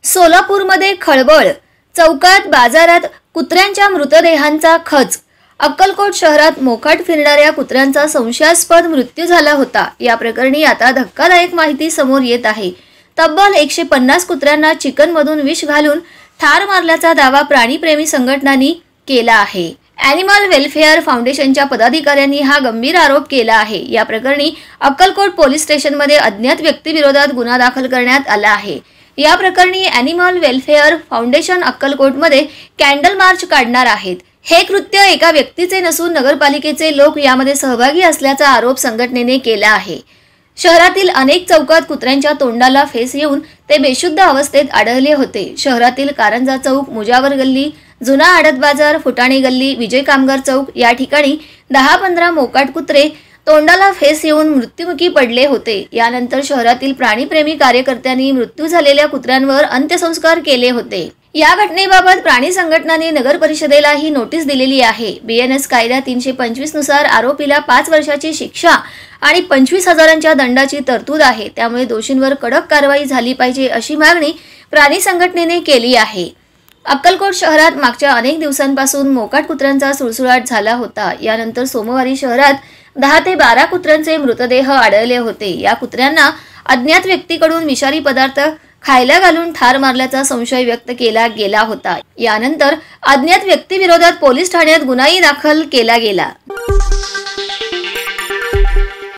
सोलापूरमध्ये खळबळ, चौकात बाजारात कुत्र्यांच्या मृतदेहांचा खच। अक्कलकोट शहरात मोकाट फिरणाऱ्या कुत्र्यांचा संशयास्पद मृत्यू झाला होता। या प्रकरणी आता धक्कादायक माहिती समोर येत आहे। तब्बल 150 कुत्र्यांना चिकनमधून विष घालून ठार मारल्याचा दावा प्राणीप्रेमी संघटनांनी केला आहे। ॲनिमल वेलफेअर फाउंडेशनच्या पदाधिकाऱ्यांनी हा गंभीर आरोप केला आहे। या प्रकरणी अक्कलकोट पोलीस स्टेशनमध्ये अज्ञात व्यक्तीविरोधात गुन्हा दाखल करण्यात आला आहे। या प्रकरणी ॲनिमल वेलफेअर फाउंडेशन अक्कलकोटमध्ये कॅन्डल मार्च काढणार आहेत। हे कृत्य एका व्यक्तीचे नसून नगरपालिकेचे लोक यामध्ये सहभागी असल्याचा आरोप संघटनेने केला आहे। शहरातील अनेक चौकात कुत्र्यांच्या तोंडाला फेस येऊन ते बेशुद्ध अवस्थेत आढळले होते। शहरातील कारंजा चौक, मुजावर गल्ली, जुना आडत बाजार, फुटाणे गल्ली, विजय कामगार चौक या ठिकाणी 10-15 मोकाट कुत्रे तोंडाला फेस येऊन मृत्युमुखी पडले होते। यानंतर शहरातील प्राणीप्रेमी कार्यकर्त्यांनी मृत्यू झालेल्या कुत्र्यांवर अंत्यसंस्कार केले होते। या घटनेबाबत प्राणी संघटनांनी नगर परिषदेलाही नोटीस दिलेली आहे। BNS कायदा 325 नुसार आरोपीला 5 वर्षाची शिक्षा आणि 25,000च्या दंडाची तरतूद आहे। त्यामुळे दोषींवर कडक कारवाई झाली पाहिजे अशी मागणी प्राणी संघटनेने केली आहे। अक्कलकोट शहरात मागच्या अनेक दिवसांपासून मोकाट कुत्र्यांचा सुळसुळाट झाला होता। यानंतर सोमवारी शहरात 10 ते 12 कुत्र्यांचे मृतदेह आढळले होते। या कुत्र्यांना अज्ञात व्यक्तीकडून विषारी पदार्थ खायला घालून ठार मारल्याचा संशय व्यक्त केला गेला होता। यानंतर अज्ञात व्यक्तीविरोधात पोलीस ठाण्यात गुन्हाही दाखल केला गेला।